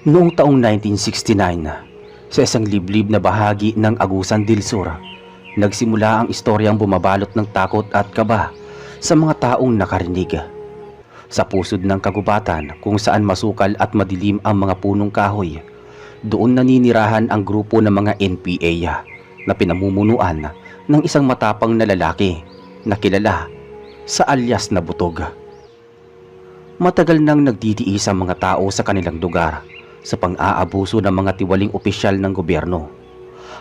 Noong taong 1969, sa isang liblib na bahagi ng Agusan del Sur, nagsimula ang istoryang bumabalot ng takot at kaba sa mga taong nakarinig. Sa pusod ng kagubatan kung saan masukal at madilim ang mga punong kahoy, doon naninirahan ang grupo ng mga NPA na pinamumunuan ng isang matapang na lalaki na kilala sa alias na Butog. Matagal nang nagtitiis ang mga tao sa kanilang lugar sa pang-aabuso ng mga tiwaling opisyal ng gobyerno.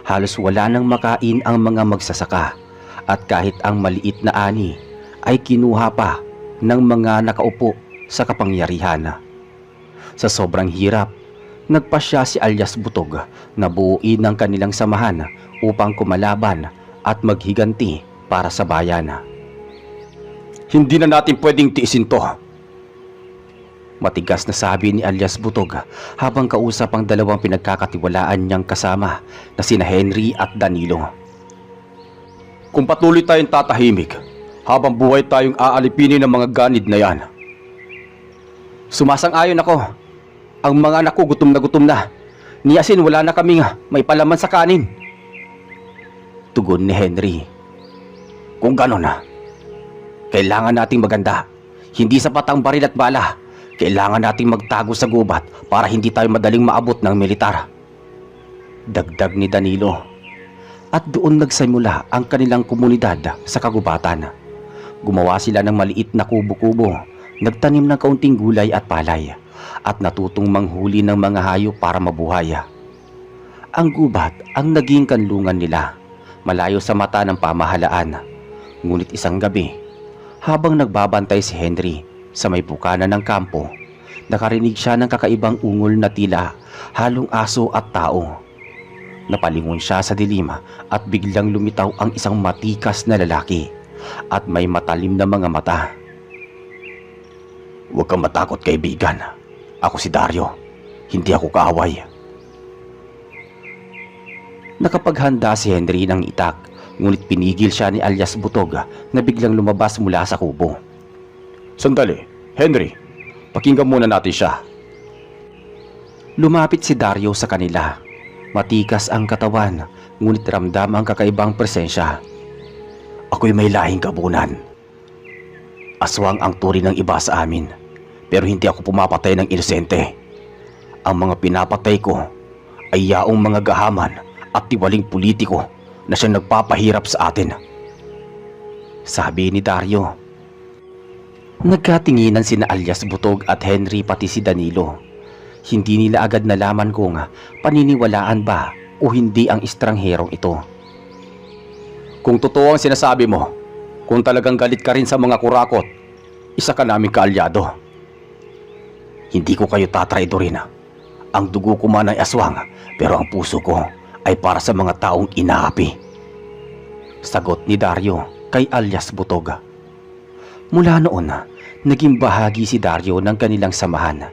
Halos wala nang makain ang mga magsasaka at kahit ang maliit na ani ay kinuha pa ng mga nakaupo sa kapangyarihan. Sa sobrang hirap, nagpasya si alias Butog na buuin ang kanilang samahan upang kumalaban at maghiganti para sa bayan. Hindi na natin pwedeng tiisin to. Matigas na sabi ni alias Butog habang kausap ang dalawang pinagkakatiwalaan niyang kasama na sina Henry at Danilo. Kung patuloy tayong tatahimik, habang buhay tayong aalipinin ng mga ganid na yan. Sumasang-ayon ako. Ang mga anak ko gutom na. Ni asin wala na kaming may palaman sa kanin. Tugon ni Henry. Kung ganon Kailangan nating maganda. Hindi sapat ang baril at bala. Kailangan nating magtago sa gubat para hindi tayo madaling maabot ng militar. Dagdag ni Danilo. At doon nagsimula ang kanilang komunidad sa kagubatan. Gumawa sila ng maliit na kubo-kubo, nagtanim ng kaunting gulay at palay, at natutong manghuli ng mga hayop para mabuhay. Ang gubat ang naging kanlungan nila, malayo sa mata ng pamahalaan. Ngunit isang gabi, habang nagbabantay si Henry sa may bukana ng kampo, nakarinig siya ng kakaibang ungol na tila halong aso at tao. Napalingon siya sa dilim at biglang lumitaw ang isang matikas na lalaki at may matalim na mga mata. Huwag kang matakot, kaibigan. Ako si Dario. Hindi ako kaaway. Nakapaghanda si Henry ng itak, ngunit pinigil siya ni alias Butog na biglang lumabas mula sa kubo. Sandali, Henry. Pakinggan muna natin siya. Lumapit si Dario sa kanila. Matikas ang katawan, ngunit ramdam ang kakaibang presensya. Ako'y may lahing kabunan. Aswang ang turi ng iba sa amin, pero hindi ako pumapatay ng inosente. Ang mga pinapatay ko ay yaong mga gahaman at tiwaling politiko na siyang nagpapahirap sa atin. Sabi ni Dario. Nagkatinginan sina alias Butog at Henry pati si Danilo. Hindi nila agad nalaman kung paniniwalaan ba o hindi ang estrangherong ito. Kung totoo ang sinasabi mo, kung talagang galit ka rin sa mga kurakot, isa ka naming kaalyado. Hindi ko kayo tatraidorin. Ang dugo ko man ay aswang, pero ang puso ko ay para sa mga taong inaapi. Sagot ni Dario kay alias Butog. Mula noon, naging bahagi si Dario ng kanilang samahan.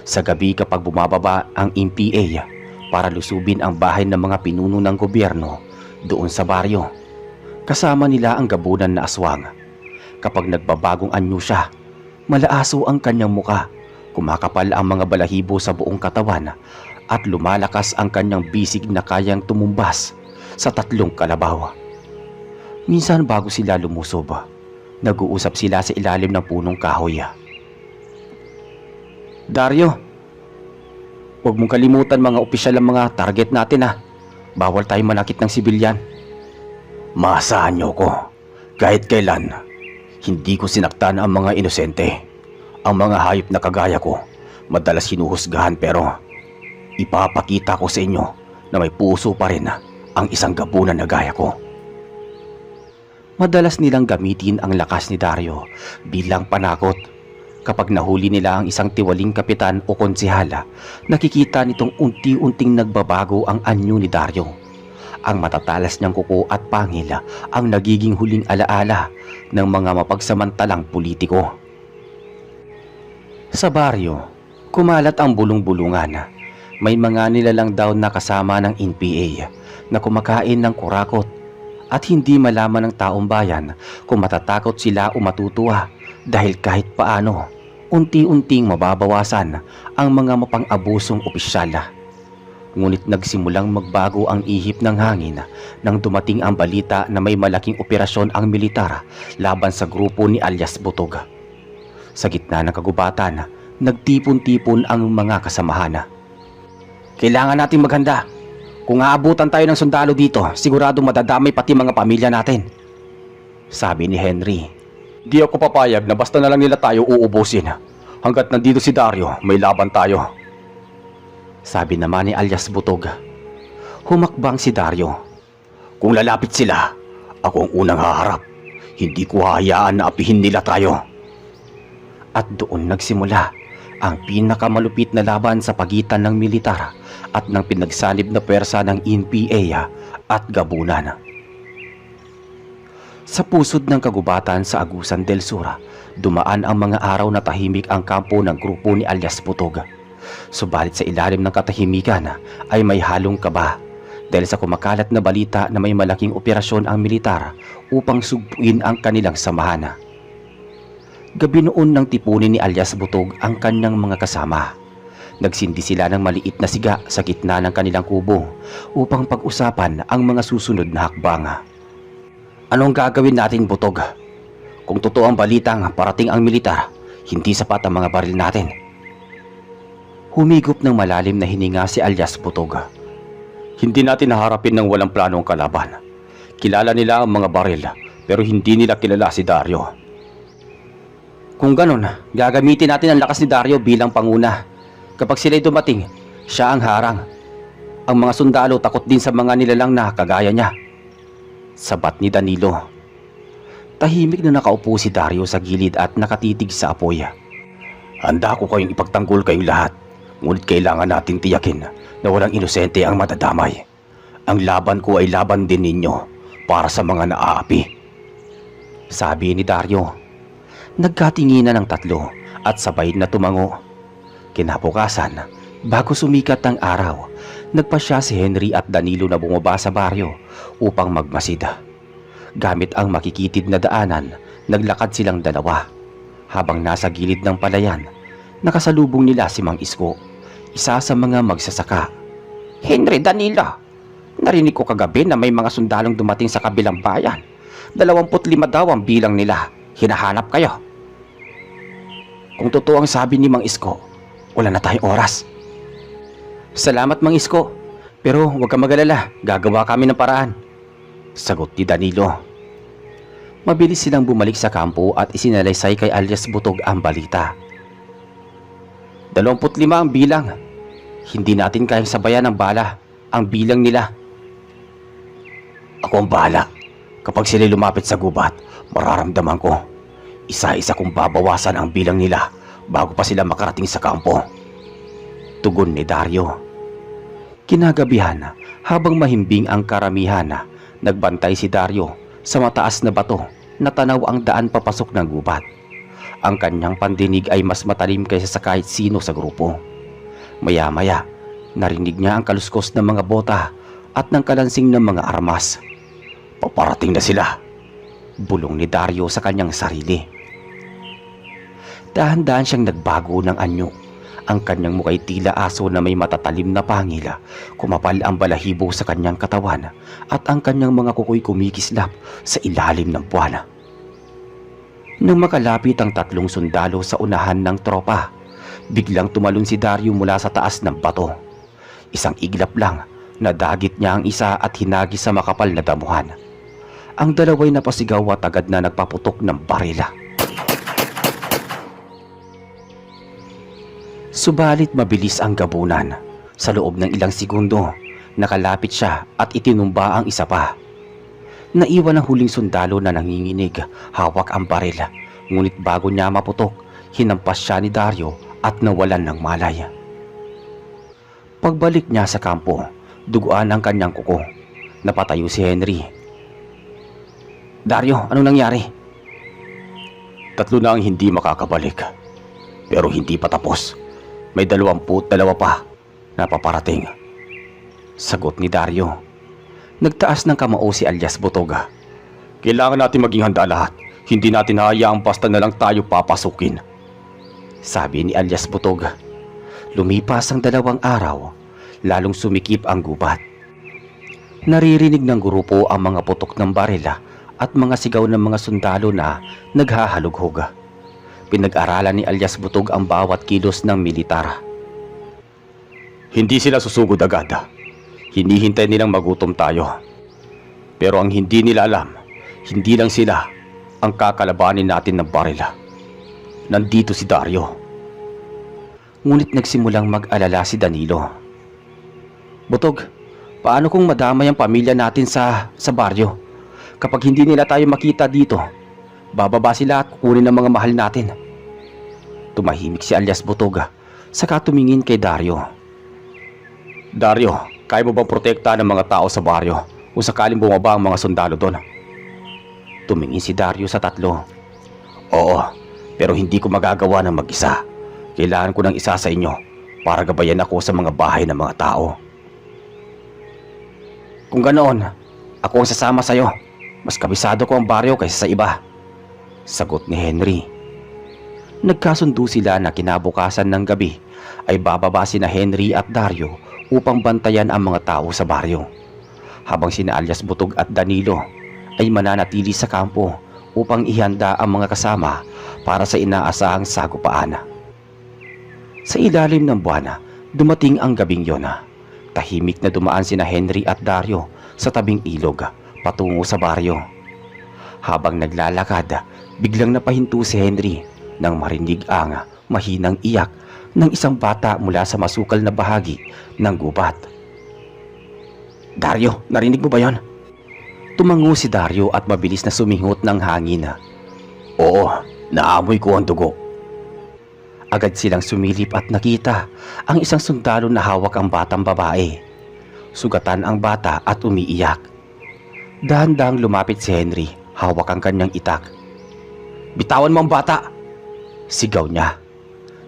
Sa gabi kapag bumababa ang NPA para lusubin ang bahay ng mga pinuno ng gobyerno doon sa baryo, kasama nila ang gabunan na aswang. Kapag nagbabagong anyo siya, malaaso ang kanyang muka, kumakapal ang mga balahibo sa buong katawan at lumalakas ang kanyang bisig na kayang tumumbas sa 3 kalabaw. Minsan bago sila lumusob, nag-uusap sila sa ilalim ng punong kahoy. Dario, huwag mong kalimutan mga opisyal ang mga target natin . Bawal tayo manakit ng sibilyan. Maasahan niyo ko. Kahit kailan, hindi ko sinaktan ang mga inosente. Ang mga hayop na kagaya ko, madalas hinuhusgahan, pero ipapakita ko sa inyo na may puso pa rin ang isang gabunan na gaya ko. Madalas nilang gamitin ang lakas ni Dario bilang panakot. Kapag nahuli nila ang isang tiwaling kapitan o konsehala, nakikita nitong unti-unting nagbabago ang anyo ni Dario. Ang matatalas niyang kuko at pangil ang nagiging huling alaala ng mga mapagsamantalang politiko. Sa baryo, kumalat ang bulong-bulungan. May mga nilalang daw na kasama ng NPA na kumakain ng kurakot at hindi malaman ng taong bayan kung matatakot sila o matutuwa dahil kahit paano unti-unting mababawasan ang mga mapang-abusong opisyal. Ngunit nagsimulang magbago ang ihip ng hangin nang dumating ang balita na may malaking operasyon ang militar laban sa grupo ni alias Butog. Sa gitna ng kagubatan, nagtipon-tipon ang mga kasamahan. Kailangan nating maghanda. Kung aabutan tayo ng sundalo dito, sigurado madadamay pati mga pamilya natin, sabi ni Henry. Di ako papayag na basta na lang nila tayo uubusin. Hanggat nandito si Dario, may laban tayo, sabi naman ni alias Butog. Humakbang si Dario. Kung lalapit sila, ako ang unang haharap. Hindi ko hahayaan na apihin nila tayo. At doon nagsimula ang pinakamalupit na laban sa pagitan ng militar at ng pinagsanib na pwersa ng NPA at Gabunan. Sa pusod ng kagubatan sa Agusan del Sur, dumaan ang mga araw na tahimik ang kampo ng grupo ni alias Butog. Subalit sa ilalim ng katahimikan ay may halong kaba dahil sa kumakalat na balita na may malaking operasyon ang militar upang sugpuin ang kanilang samahan. Gabi noon nang tipunin ni alias Butog ang kanyang mga kasama. Nagsindi sila ng maliit na siga sa gitna ng kanilang kubo upang pag-usapan ang mga susunod na hakbang. Anong gagawin natin, Butog? Kung totoo ang balitang parating ang militar, hindi sapat ang mga baril natin. Humigop ng malalim na hininga si alias Butog. Hindi natin naharapin ng walang planong kalaban. Kilala nila ang mga baril pero hindi nila kilala si Dario. Kung ganon, gagamitin natin ang lakas ni Dario bilang panguna. Kapag sila'y dumating, siya ang harang. Ang mga sundalo takot din sa mga nilalang na kagaya niya, sabat ni Danilo. Tahimik na nakaupo si Dario sa gilid at nakatitig sa apoy. Handa ko kayong ipagtanggol kayong lahat, ngunit kailangan nating tiyakin na walang inosente ang madadamay. Ang laban ko ay laban din ninyo para sa mga naaapi, sabi ni Dario. Nagkatinginan ng tatlo at sabay na tumango. Kinabukasan, bago sumikat ang araw, nagpasya si Henry at Danilo na bumaba sa baryo upang magmasid. Gamit ang makikitid na daanan, naglakad silang dalawa. Habang nasa gilid ng palayan, nakasalubong nila si Mang Isko, isa sa mga magsasaka. Henry, Danilo, narinig ko kagabi na may mga sundalong dumating sa kabilang bayan. 25 daw ang bilang nila. Hinahanap kayo. Kung totoo ang sabi ni Mang Isko, wala na tayong oras. Salamat, Mang Isko, pero huwag kang mag-alala, gagawa kami ng paraan, sagot ni Danilo. Mabilis silang bumalik sa kampo at isinalaysay kay alias Butog ang balita. 25 ang bilang. Hindi natin kayang sabayan ng bala ang bilang nila. Ako ang bahala. Kapag sila lumapit sa gubat, mararamdaman ko. Isa-isa kong babawasan ang bilang nila bago pa sila makarating sa kampo, tugon ni Dario. Kinagabihan, habang mahimbing ang karamihan, nagbantay si Dario sa mataas na bato na tanaw ang daan papasok ng gubat. Ang kanyang pandinig ay mas matalim kaysa sa kahit sino sa grupo. Maya-maya, narinig niya ang kaluskos ng mga bota at ng kalansing ng mga armas. Paparating na sila, bulong ni Dario sa kanyang sarili. Dahan-dahan siyang nagbago ng anyo. Ang kanyang mukha'y tila aso na may matatalim na pangila. Kumapal ang balahibo sa kanyang katawan at ang kanyang mga kuko'y kumikislap sa ilalim ng buwan. Nang makalapit ang 3 sundalo sa unahan ng tropa, biglang tumalon si Dario mula sa taas ng bato. Isang iglap lang, nadagit niya ang isa at hinagis sa makapal na damuhan. Ang dalawa'y napasigaw at agad na nagpaputok ng barila. Subalit mabilis ang Gabunan. Sa loob ng ilang segundo, nakalapit siya at itinumba ang isa pa. Naiwan ang huling sundalo na nanginginig, hawak ang baril. Ngunit bago niya maputok, hinampas siya ni Dario at nawalan ng malay. Pagbalik niya sa kampo, duguan ang kanyang kuko. Napatayo si Henry. Dario, anong nangyari? 3 na ang hindi makakabalik. Pero hindi pa tapos. May 22 pa na paparating, sagot ni Dario. Nagtaas ng kamao si alias Butog. Kailangan natin maging handa lahat. Hindi natin hayaang basta na lang tayo papasukin. sabi ni alias Butog. Lumipas ang 2 araw, lalong sumikip ang gubat. Naririnig ng grupo ang mga putok ng barila at mga sigaw ng mga sundalo na naghahalughog. Pinag-aralan ni alias Butog ang bawat kilos ng militar. Hindi sila susugod agad. Hinihintay nilang magutom tayo. Pero ang hindi nila alam, hindi lang sila ang kakalabanin natin ng barila. Nandito si Dario. Ngunit nagsimulang mag-alala si Danilo. Butog, paano kung madamay ang pamilya natin sa baryo? Kapag hindi nila tayo makita dito, bababa sila at kukunin ang mga mahal natin. Tumahimik si alias Butog, saka tumingin kay Dario. Dario, kaya mo bang protektahan ng mga tao sa baryo kung sakaling bumaba ang mga sundalo doon? Tumingin si Dario sa 3. Oo, pero hindi ko magagawa ng mag-isa. Kailangan ko ng isa sa inyo para gabayan ako sa mga bahay ng mga tao. Kung ganoon, ako ang sasama sa'yo. Mas kabisado ko ang baryo kaysa sa iba, sagot ni Henry. Nagkasundo sila na kinabukasan ng gabi ay bababa sina Henry at Dario upang bantayan ang mga tao sa baryo, habang sina alias Butog at Danilo ay mananatili sa kampo upang ihanda ang mga kasama para sa inaasahang sagupaan. Sa ilalim ng buwan, dumating ang gabing yon. Tahimik na dumaan sina Henry at Dario sa tabing ilog patungo sa baryo. Habang naglalakad, biglang napahinto si Henry nang marinig ang mahinang iyak ng isang bata mula sa masukal na bahagi ng gubat. Dario, narinig mo ba yon? Tumango si Dario at mabilis na suminghot ng hangin. Oo, naamoy ko ang dugo. Agad silang sumilip at nakita ang isang sundalo na hawak ang batang babae. Sugatan ang bata at umiiyak. Dahan-dahang lumapit si Henry, hawak ang kanyang itak. Bitawan mo ang bata! Sigaw niya.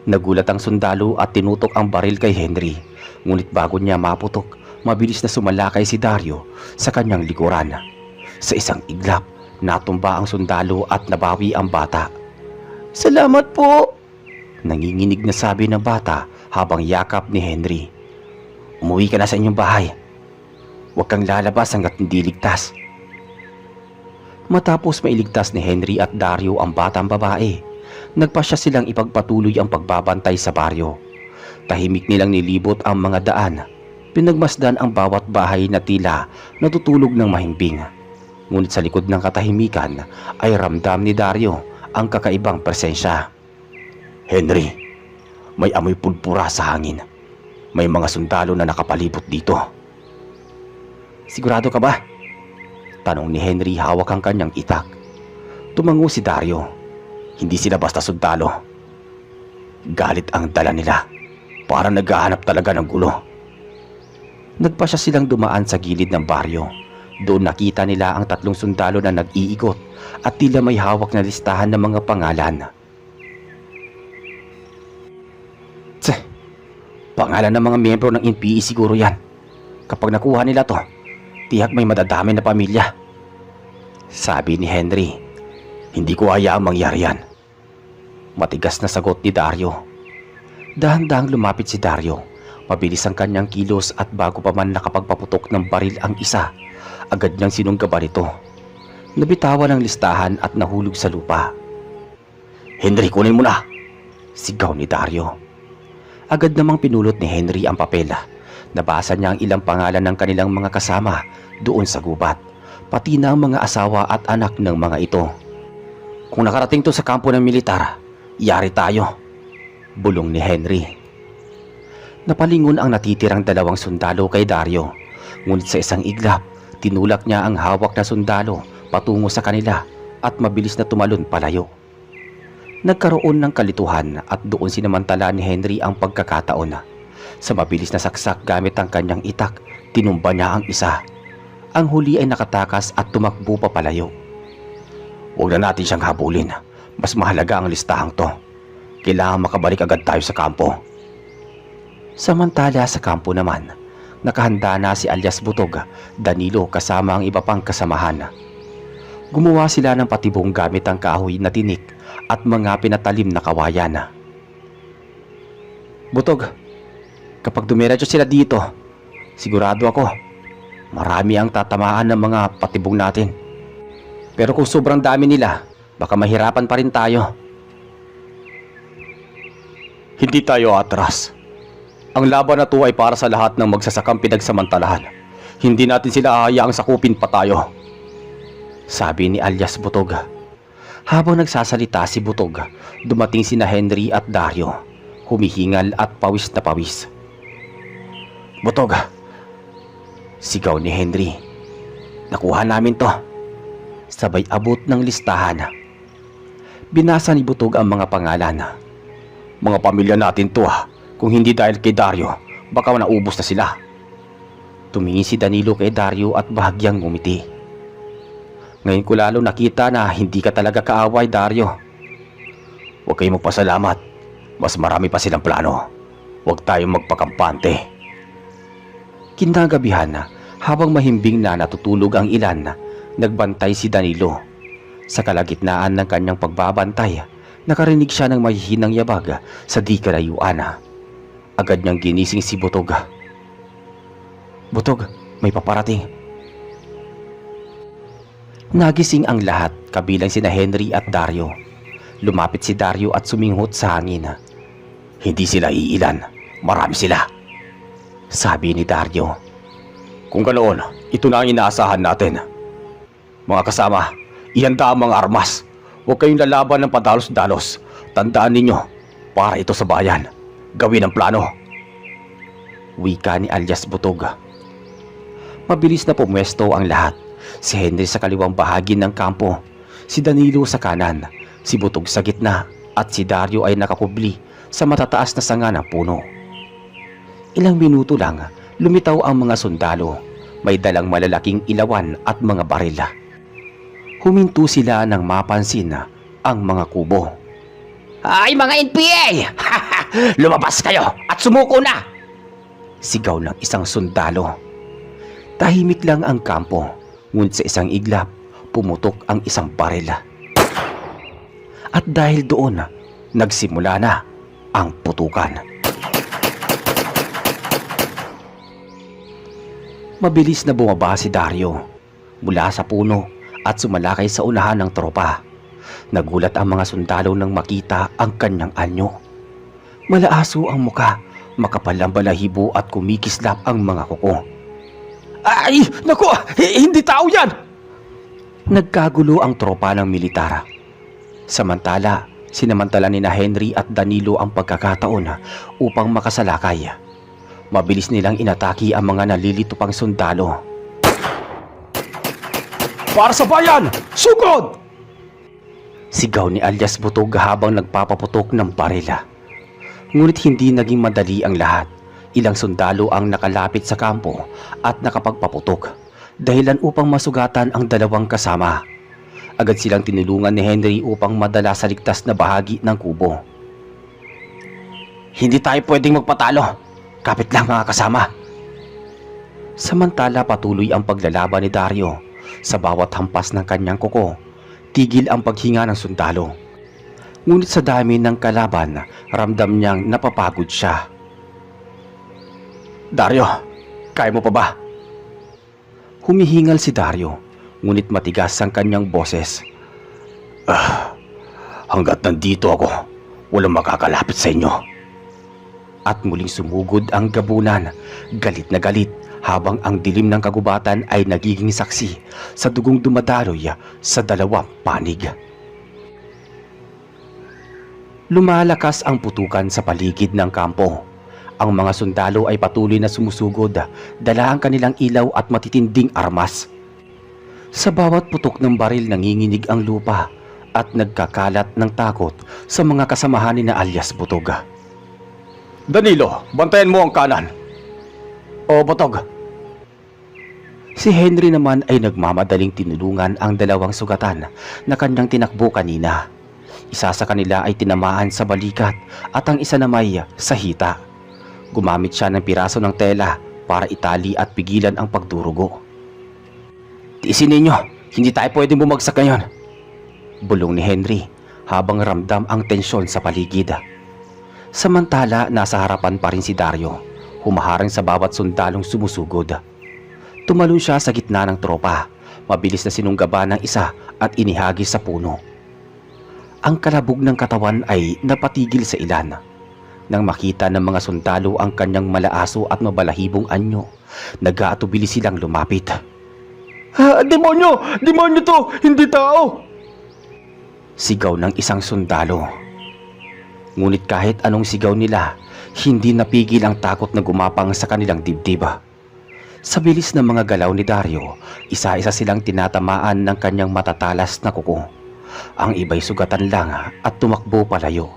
Nagulat ang sundalo at tinutok ang baril kay Henry. Ngunit bago niya maputok, mabilis na sumalakay si Dario sa kanyang likuran. Sa isang iglap, natumba ang sundalo at nabawi ang bata. Salamat po! Nanginginig na sabi ng bata habang yakap ni Henry. Umuwi ka na sa inyong bahay. Huwag kang lalabas hanggat hindi ligtas. Matapos mailigtas ni Henry at Dario ang batang babae, nagpasya silang ipagpatuloy ang pagbabantay sa baryo. Tahimik nilang nilibot ang mga daan. Pinagmasdan ang bawat bahay na tila natutulog ng mahimbing. Ngunit sa likod ng katahimikan ay ramdam ni Dario ang kakaibang presensya. Henry, may amoy pulpura sa hangin. May mga sundalo na nakapalibot dito. Sigurado ka ba? Tanong ni Henry hawak ang kanyang itak. Tumango si Dario. Hindi sila basta sundalo. Galit ang dala nila. Parang naghahanap talaga ng gulo. Nagpasya silang dumaan sa gilid ng baryo. Doon nakita nila ang 3 sundalo na nag-iikot at tila may hawak na listahan ng mga pangalan. Pangalan ng mga miyembro ng NPE siguro yan. Kapag nakuha nila to, tiyak may madadami na pamilya, sabi ni Henry. Hindi ko hayaang mangyari yan. Matigas na sagot ni Dario. Dahan-dahang lumapit si Dario. Mabilis ang kanyang kilos at bago pa man nakapagpaputok ng baril ang isa, agad niyang sinunggaban ito. Nabitawan ang listahan at nahulog sa lupa. Henry, kunin mo na! Sigaw ni Dario. Agad namang pinulot ni Henry ang papel. Nabasa niya ang ilang pangalan ng kanilang mga kasama doon sa gubat, pati na ang mga asawa at anak ng mga ito. Kung nakarating to sa kampo ng militar, yari tayo, bulong ni Henry. Napalingon ang natitirang 2 sundalo kay Dario. Ngunit sa isang iglap, tinulak niya ang hawak na sundalo patungo sa kanila at mabilis na tumalon palayo. Nagkaroon ng kalituhan at doon sinamantala ni Henry ang pagkakataon. Sa mabilis na saksak gamit ang kanyang itak, tinumba niya ang isa. Ang huli ay nakatakas at tumakbo pa palayo. Huwag na natin siyang habulin. Mas mahalaga ang listahang to. Kailangan makabalik agad tayo sa kampo. Samantala sa kampo naman, nakahanda na si alias Butog, Danilo kasama ang iba pang kasamahan. Gumawa sila ng patibong gamit ang kahoy na tinik at mga pinatalim na kawayan. Butog, kapag dumiretso sila dito, sigurado ako, marami ang tatamaan ng mga patibong natin. Pero kung sobrang dami nila, baka mahirapan pa rin tayo. Hindi tayo atras. Ang laban na to ay para sa lahat ng magsasakang pinagsamantalahan. Hindi natin sila hahayaang sakupin pa tayo. Sabi ni alias Butog. Habang nagsasalita si Butog, dumating sina Henry at Dario, humihingal at pawis na pawis. Butog, Sigaw ni Henry. Nakuha namin to. Sabay abot ng listahan. Binasa ni Butog ang mga pangalan. mga pamilya natin to ah. Kung hindi dahil kay Dario, baka naubos na sila. Tumingin si Danilo kay Dario at bahagyang ngumiti. Ngayon ko lalo nakita na hindi ka talaga kaaway, Dario. Huwag kayong magpasalamat. Mas marami pa silang plano. Huwag tayong magpakampante. Kinagabihan na, habang mahimbing na natutulog ang ilan, nagbantay si Danilo. Sa kalagitnaan ng kanyang pagbabantay, nakarinig siya ng mahihinang yabag sa di kalayuan. Agad niyang ginising si Butog. Butog, may paparating. Nagising ang lahat, kabilang sina Henry at Dario. Lumapit si Dario at suminghot sa hangin. Hindi sila iilan. Marami sila. Sabi ni Dario. Kung ganoon, ito na ang inaasahan natin. Mga kasama, ihanda ang mga armas. Huwag kayong lalaban ng padalos-dalos. Tandaan ninyo, para ito sa bayan. Gawin ang plano. Wika ni alias Butog. Mabilis na pumwesto ang lahat. Si Henry sa kaliwang bahagi ng kampo, si Danilo sa kanan, si Butog sa gitna, at si Dario ay nakakubli sa matataas na sanga ng puno. Ilang minuto lang, lumitaw ang mga sundalo. May dalang malalaking ilawan at mga baril. Huminto sila nang mapansin ang mga kubo. Ay mga NPA! Lumabas kayo at sumuko na! Sigaw ng isang sundalo. Tahimik lang ang kampo, ngunit sa isang iglap, pumutok ang isang baril. At dahil doon, nagsimula na ang putukan. Mabilis na bumaba si Dario mula sa puno at sumalakay sa unahan ng tropa. Nagulat ang mga sundalo nang makita ang kanyang anyo. Malaaso ang muka, makapal ang balahibo at kumikislap ang mga kuko. Ay! Naku! Hindi tao yan! Nagkagulo ang tropa ng militar. Samantala, sinamantala ni Henry at Danilo ang pagkakataon upang makasalakay. Mabilis nilang inataki ang mga nalilito pang sundalo. Para sa bayan! Sugod! Sigaw ni alias Butog habang nagpapaputok ng barila. Ngunit hindi naging madali ang lahat. Ilang sundalo ang nakalapit sa kampo at nakapagpaputok, dahilan upang masugatan ang dalawang kasama. Agad silang tinulungan ni Henry upang madala sa ligtas na bahagi ng kubo. Hindi tayo pwedeng magpatalo. Kapit lang mga kasama. Samantala patuloy ang paglalaban ni Dario. Sa bawat hampas ng kanyang kuko, tigil ang paghinga ng sundalo. Ngunit sa dami ng kalaban, ramdam niyang napapagod siya. Dario, kaya mo pa ba? Humihingal si Dario, ngunit matigas ang kanyang boses. Hanggat nandito ako, walang makakalapit sa inyo. At muling sumugod ang gabunan, galit na galit, habang ang dilim ng kagubatan ay nagiging saksi sa dugong dumadaloy sa dalawang panig. Lumalakas ang putukan sa paligid ng kampo. Ang mga sundalo ay patuloy na sumusugod, dala ang kanilang ilaw at matitinding armas. Sa bawat putok ng baril nanginginig ang lupa at nagkakalat ng takot sa mga kasamahan ni na alias Butog. Danilo, bantayan mo ang kanan. O Butog. Si Henry naman ay nagmamadaling tinulungan ang dalawang sugatan na kanyang tinakbo kanina. Isa sa kanila ay tinamaan sa balikat at ang isa naman sa hita. Gumamit siya ng piraso ng tela para itali at pigilan ang pagdurugo. Tiisin ninyo, hindi tayo pwedeng bumagsak ngayon. Bulong ni Henry habang ramdam ang tensyon sa paligid. Samantala, nasa harapan pa rin si Dario, humaharang sa bawat sundalong sumusugod. Tumalon siya sa gitna ng tropa, mabilis na sinunggaba ng isa at inihagis sa puno. Ang kalabog ng katawan ay napatigil sa ilan. Nang makita ng mga sundalo ang kanyang malaaso at mabalahibong anyo, nag-aatubili silang lumapit. Demonyo! Demonyo to! Hindi tao! Sigaw ng isang sundalo. Ngunit kahit anong sigaw nila, hindi napigil ang takot na gumapang sa kanilang dibdib. Sa bilis ng mga galaw ni Dario, isa-isa silang tinatamaan ng kanyang matatalas na kuko. Ang iba'y sugatan lang at tumakbo palayo.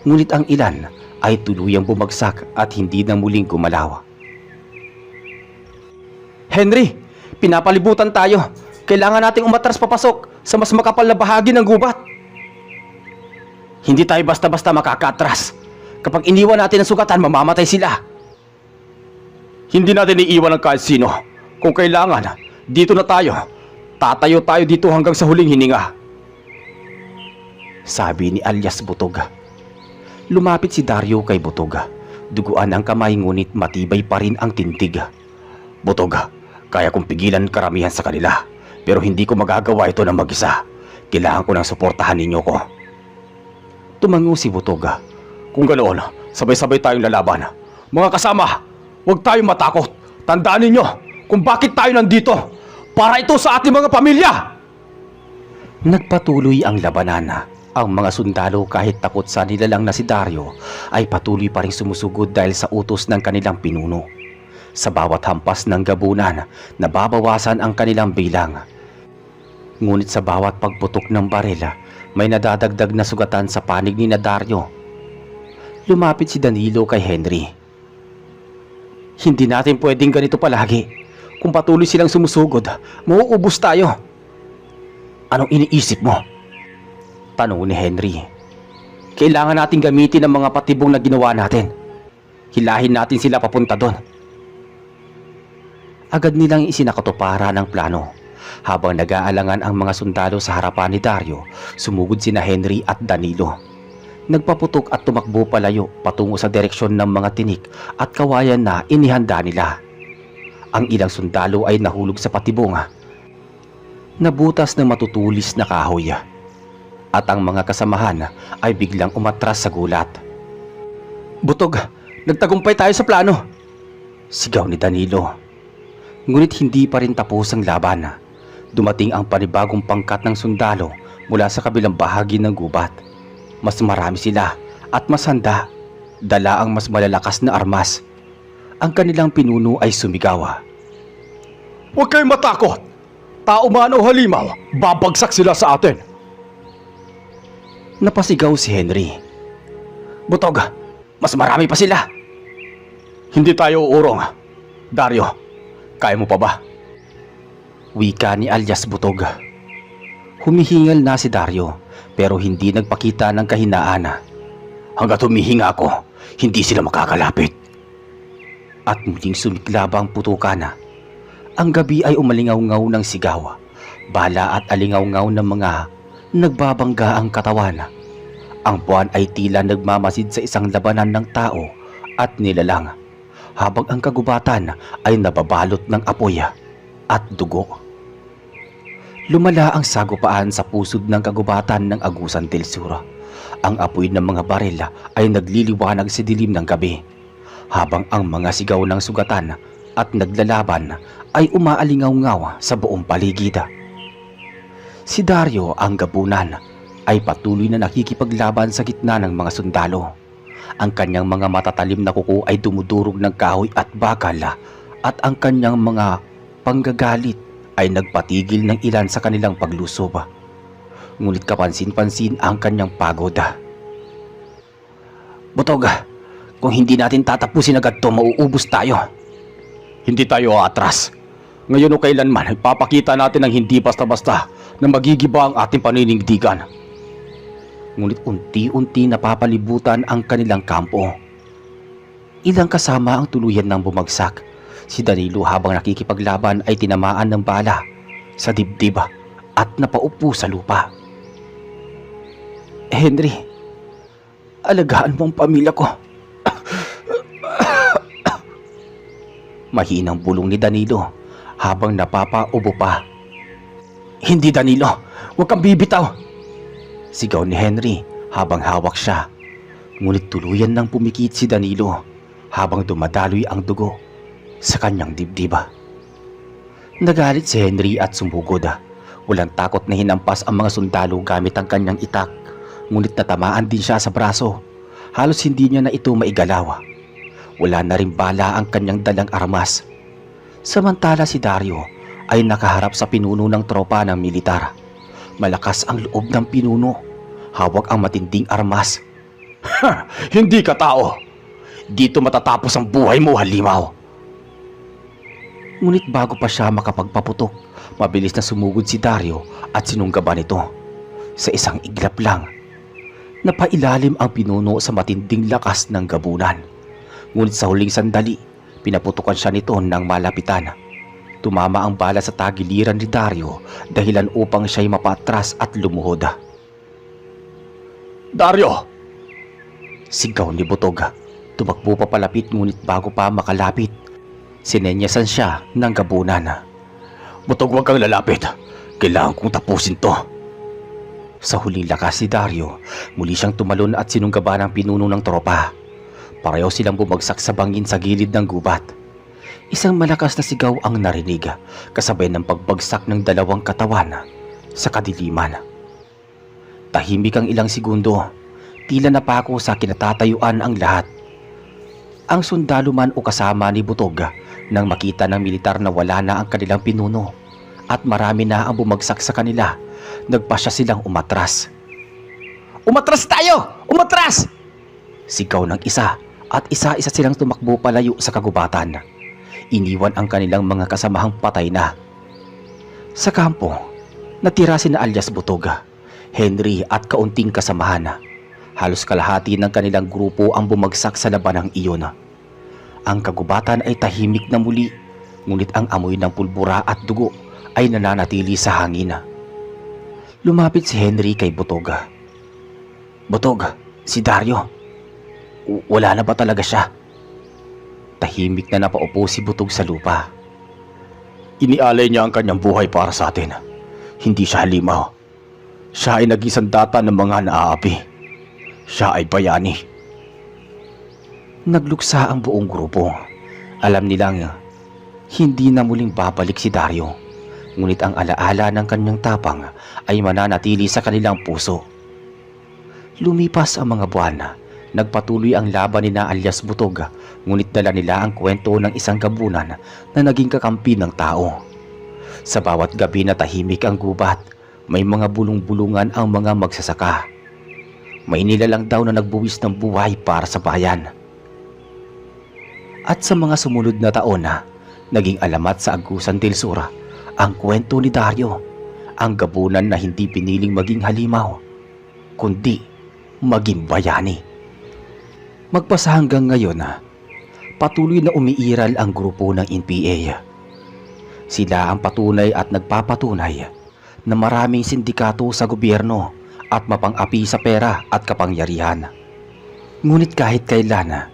Ngunit ang ilan ay tuluyang bumagsak at hindi na muling gumalaw. Henry, pinapalibutan tayo. Kailangan nating umatras papasok sa mas makapal na bahagi ng gubat. Hindi tayo basta-basta makakatras. Kapag iniwan natin ang sugatan, mamamatay sila. Hindi natin iiwan ng kahit sino. Kung kailangan, dito na tayo. Tatayo tayo dito hanggang sa huling hininga. Sabi ni alias Butog. Lumapit si Dario kay Butog. Duguan ang kamay ngunit matibay pa rin ang tintig. Butog, kaya kong pigilan karamihan sa kanila. Pero hindi ko magagawa ito ng mag-isa. Kailangan ko ng suportahan ninyo ko. Tumango si Butog. Kung ganoon, sabay-sabay tayong lalaban. Mga kasama, huwag tayong matakot. Tandaan ninyo kung bakit tayo nandito. Para ito sa ating mga pamilya! Nagpatuloy ang labanan. Ang mga sundalo kahit takot sa nilalang na si Dario ay patuloy pa rin sumusugod dahil sa utos ng kanilang pinuno. Sa bawat hampas ng gabunan, nababawasan ang kanilang bilang. Ngunit sa bawat pagputok ng baril, may nadadagdag na sugatan sa panig ni Dario. Lumapit si Danilo kay Henry. Hindi natin pwedeng ganito palagi. Kung patuloy silang sumusugod, mauubos tayo. Anong iniisip mo? Tanong ni Henry. Kailangan natin gamitin ang mga patibong na ginawa natin. Hilahin natin sila papunta doon. Agad nilang isinakatuparan ang plano. Habang nag-aalangan ang mga sundalo sa harapan ni Dario, sumugod sina Henry at Danilo. Nagpaputok at tumakbo palayo patungo sa direksyon ng mga tinik at kawayan na inihanda nila. Ang ilang sundalo ay nahulog sa patibong. Nabutas ng matutulis na kahoy. At ang mga kasamahan ay biglang umatras sa gulat. Butog, nagtagumpay tayo sa plano! Sigaw ni Danilo. Ngunit hindi pa rin tapos ang laban. Dumating ang panibagong pangkat ng sundalo mula sa kabilang bahagi ng gubat. Mas marami sila at mas handa. Dala ang mas malalakas na armas. Ang kanilang pinuno ay sumigaw. Huwag kayong matakot! Tao man o halimaw, babagsak sila sa atin! Napasigaw si Henry. Butog, mas marami pa sila. Hindi tayo uurong. Dario, kaya mo pa ba? Wika ni alias Butog. Humihingal na si Dario pero hindi nagpakita ng kahinaan. Hanggat humihinga ako, hindi sila makakalapit. At muling sumiklab ang putukan. Ang gabi ay umalingaw-ngaw ng sigaw, bala at alingaw-ngaw ng mga nagbabangga ang katawan. Ang buwan ay tila nagmamasid sa isang labanan ng tao at nilalang, habang ang kagubatan ay nababalot ng apoy at dugo. Lumala ang sagupaan sa pusod ng kagubatan ng Agusan del Sur. Ang apoy ng mga baril ay nagliliwanag sa dilim ng gabi, habang ang mga sigaw ng sugatan at naglalaban ay umaalingaw-ngaw sa buong paligid. Si Dario, ang gabunan, ay patuloy na nakikipaglaban sa gitna ng mga sundalo. Ang kanyang mga matatalim na kuko ay dumudurog ng kahoy at bakal at ang kanyang mga panggagalit ay nagpatigil ng ilan sa kanilang paglusob. Ngunit kapansin-pansin ang kanyang pagod. Butog, kung hindi natin tatapusin agad to, mauubos tayo. Hindi tayo aatras. Ngayon o kailanman, ipapakita natin ang hindi basta-basta na magigiba ang ating paninindigan. Ngunit unti-unti napapalibutan ang kanilang kampo. Ilang kasama ang tuluyan ng bumagsak. Si Danilo habang nakikipaglaban ay tinamaan ng bala sa dibdib at napaupo sa lupa. Henry, Alagaan mo ang pamilya ko. Mahinang bulong ni Danilo habang napapaubo pa. Hindi, Danilo, huwag kang bibitaw! Sigaw ni Henry habang hawak siya. Ngunit tuluyan nang pumikit si Danilo habang dumadaloy ang dugo sa kanyang dibdiba. Nagalit si Henry at sumugod. Walang takot na hinampas ang mga sundalo gamit ang kanyang itak. Ngunit natamaan din siya sa braso. Halos hindi niya na ito maigalaw. Wala na rin bala ang kanyang dalang armas. Samantala si Dario ay nakaharap sa pinuno ng tropa ng militar. Malakas ang loob ng pinuno. Hawak ang matinding armas. Ha! Hindi ka tao! Dito matatapos ang buhay mo, halimaw! Ngunit bago pa siya makapagpaputok, mabilis na sumugod si Dario at sinunggaban ito. Sa isang iglap lang, napailalim ang pinuno sa matinding lakas ng gabunan. Ngunit sa huling sandali, pinaputukan siya nito ng malapitan. Tumama ang bala sa tagiliran ni Dario dahilan upang siya'y mapatras at lumuhod. Dario! Sigaw ni Butog. Tumakbo pa palapit ngunit bago pa makalapit, sinenyasan siya ng gabunan. Butog, huwag kang lalapit. Kailangan kong tapusin to. Sa huling lakas ni Dario, muli siyang tumalon at sinunggaban ang pinuno ng tropa. Pareho silang bumagsak sa bangin sa gilid ng gubat. Isang malakas na sigaw ang narinig, kasabay ng pagbagsak ng dalawang katawan sa kadiliman. Tahimik ang ilang segundo, tila napako sa kinatatayuan ang lahat. Ang sundalo man o kasama ni Butog nang makita ng militar na wala na ang kanilang pinuno at marami na ang bumagsak sa kanila, nagpasya silang umatras. Umatras tayo! Umatras! Sigaw ng isa at isa-isa silang tumakbo palayo sa kagubatan. Iniwan ang kanilang mga kasamahang patay na. Sa kampo, natira sina alias Butog, Henry at kaunting kasamahan. Halos kalahati ng kanilang grupo ang bumagsak sa labanang iyon. Ang kagubatan ay tahimik na muli, ngunit ang amoy ng pulbura at dugo ay nananatili sa hangin. Lumapit si Henry kay Butog. Butog, si Dario. Wala na ba talaga siya? Tahimik na napaupo si Butog sa lupa. Inialay niya ang kanyang buhay para sa atin. Hindi siya halimaw. Siya ay naging sandata ng mga naaapi. Siya ay bayani. Nagluksa ang buong grupo. Alam nilang hindi na muling babalik si Dario. Ngunit ang alaala ng kanyang tapang ay mananatili sa kanilang puso. Lumipas ang mga buwan. Nagpatuloy ang laban ni na alias Butog, ngunit dala nila ang kwento ng isang gabunan na naging kakampi ng tao. Sa bawat gabi na tahimik ang gubat, may mga bulong-bulungan ang mga magsasaka. May nilalang daw na nagbuwis ng buhay para sa bayan. At sa mga sumunod na taon naging alamat sa Agusan del Sur ang kwento ni Dario, ang gabunan na hindi piniling maging halimaw, kundi maging bayani. Magpasa hanggang ngayon, patuloy na umiiral ang grupo ng NPA. Sila ang patunay at nagpapatunay na maraming sindikato sa gobyerno at mapang-api sa pera at kapangyarihan. Ngunit kahit kailan,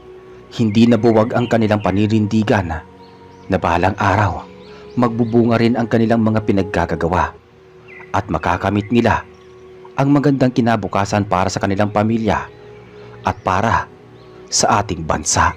hindi nabuwag ang kanilang paninindigan na bahalang araw, magbubunga rin ang kanilang mga pinaggagawa at makakamit nila ang magandang kinabukasan para sa kanilang pamilya at para sa ating bansa.